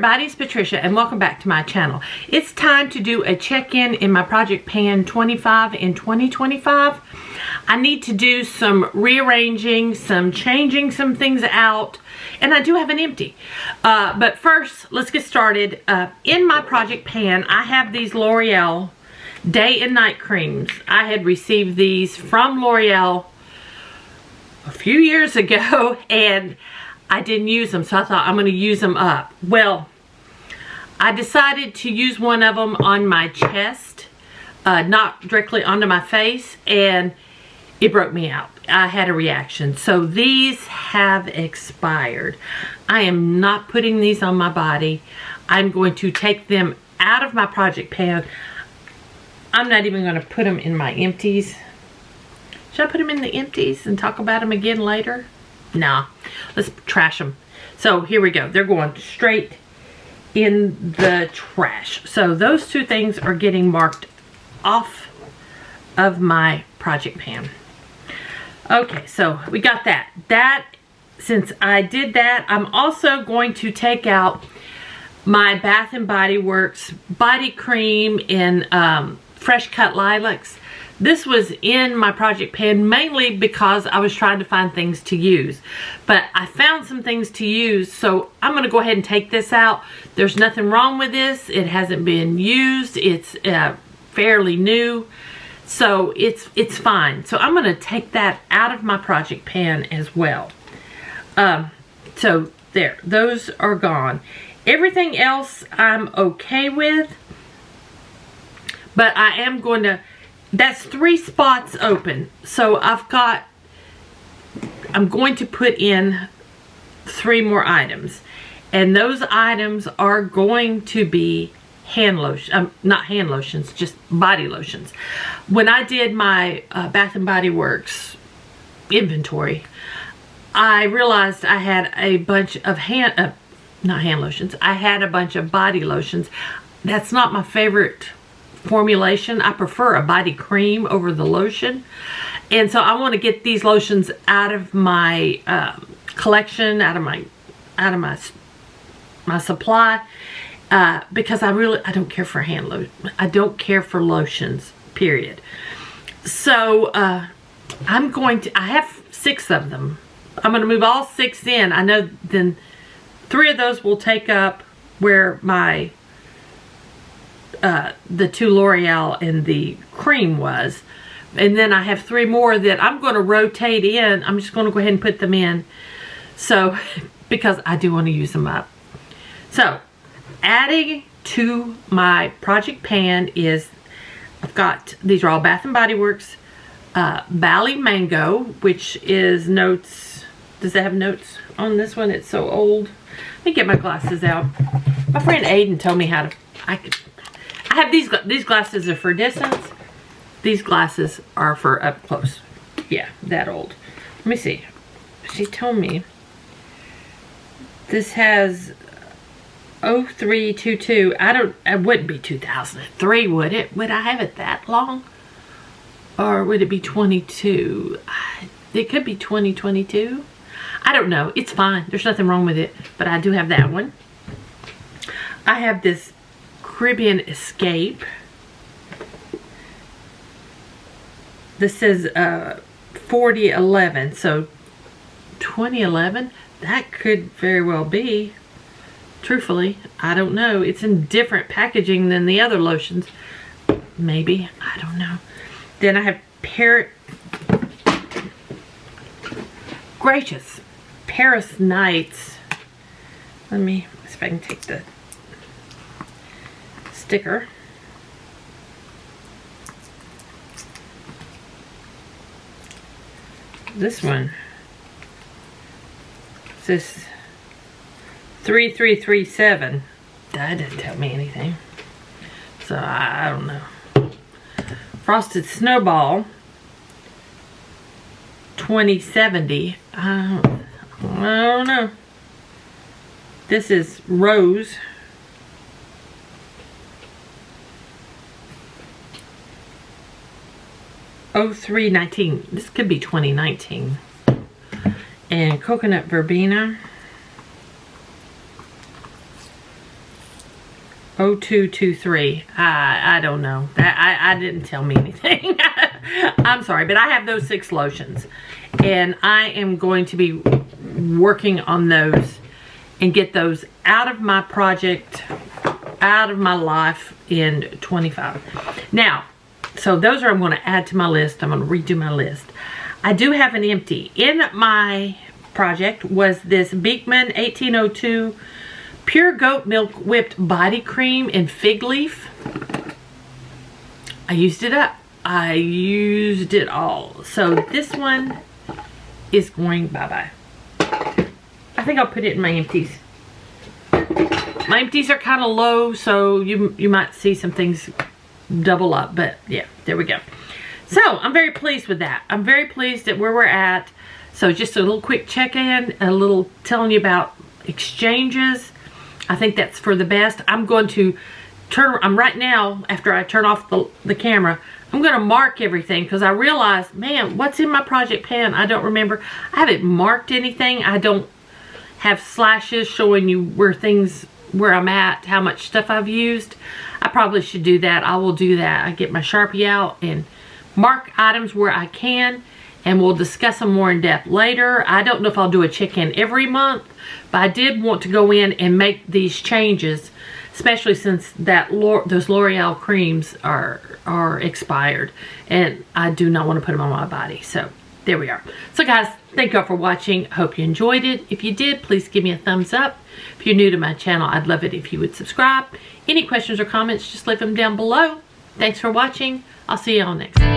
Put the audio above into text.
everybody, it's Patricia and welcome back to my channel. It's time to do a check-in in my Project Pan 25 in 2025. I need to do some rearranging, some changing some things out, and I do have an empty. But first, let's get started. In my Project Pan, I have these L'Oreal Day and Night Creams. I had received these from L'Oreal a few years ago, and I didn't use them, so I thought I'm going to use them up. Well, I decided to use one of them on my chest, not directly onto my face, and it broke me out. I had a reaction. So these have expired. I am not putting these on my body. I'm going to take them out of my Project Pan. I'm not even going to put them in my empties. Should I put them in the empties and talk about them again later? Nah, let's trash them. So here we go. They're going straight in the trash. So those two things are getting marked off of my Project Pan. Okay, so we got that. Since I did that, I'm also going to take out my Bath & Body Works body cream in Fresh Cut Lilacs. This was in my Project Pan mainly because I was trying to find things to use. But I found some things to use, so I'm going to go ahead and take this out. There's nothing wrong with this. It hasn't been used. It's fairly new. So it's fine. So I'm going to take that out of my Project Pan as well. So there. Those are gone. Everything else I'm okay with. But I am going to... That's 3 spots open. So I'm going to put in 3 more items. And those items are going to be hand lotion, not hand lotions, just body lotions. When I did my Bath & Body Works inventory, I realized I had a bunch of not hand lotions. I had a bunch of body lotions. That's not my favorite formulation. I prefer a body cream over the lotion, and so I want to get these lotions out of my collection, out of my supply, because I don't care for hand lotion. I don't care for lotions, period. So I have 6 of them. I'm going to move all 6 in. I know then 3 of those will take up where my the 2 L'Oreal and the cream was. And then I have 3 more that I'm going to rotate in. I'm just going to go ahead and put them in. So, because I do want to use them up. So, adding to my Project Pan is, I've got, these are all Bath & Body Works. Bali Mango, which is notes. Does it have notes on this one? It's so old. Let me get my glasses out. My friend Aiden told me how to, I have these glasses are for distance. These glasses are for up close. Yeah, that old. Let me see. She told me this has 0322. It wouldn't be 2003, would it? Would I have it that long? Or would it be 22? It could be 2022. I don't know. It's fine. There's nothing wrong with it. But I do have that one. I have this Caribbean Escape. This says 4011, so 2011. That could very well be. Truthfully, I don't know. It's in different packaging than the other lotions. Maybe, I don't know. Then I have Paris Nights. Let me see if I can take the sticker. This one says 3337. That didn't tell me anything, so I don't know. Frosted Snowball 2070. I don't know. This is Rose. Oh, 0319. This could be 2019. And Coconut Verbena. 0223. I don't know. I didn't tell me anything. I'm sorry, but I have those 6 lotions. And I am going to be working on those and get those out of my project, out of my life in 25. Now, so those are I'm going to add to my list. I'm going to redo my list. I do have an empty. In my project was this Beekman 1802 Pure Goat Milk Whipped Body Cream in Fig Leaf. I used it up. I used it all. So this one is going bye-bye. I think I'll put it in my empties. My empties are kind of low, so you might see some things double up. But yeah, there we go. So I'm very pleased with that. I'm very pleased at where we're at. So just a little quick check-in, a little telling you about exchanges. I think that's for the best. I'm going to I'm right now, after I turn off the camera, I'm going to mark everything because I realized, man, what's in my project pan? I don't remember. I haven't marked anything. I don't have slashes showing you where I'm at, how much stuff I've used. I probably should do that. I will do that. I get my Sharpie out and mark items where I can, and we'll discuss them more in depth later. I don't know if I'll do a check-in every month, but I did want to go in and make these changes, especially since those L'Oreal creams are expired, and I do not want to put them on my body. So there we are. So guys, thank you all for watching. Hope you enjoyed it. If you did, please give me a thumbs up. If you're new to my channel, I'd love it if you would subscribe. Any questions or comments, just leave them down below. Thanks for watching. I'll see you all next time.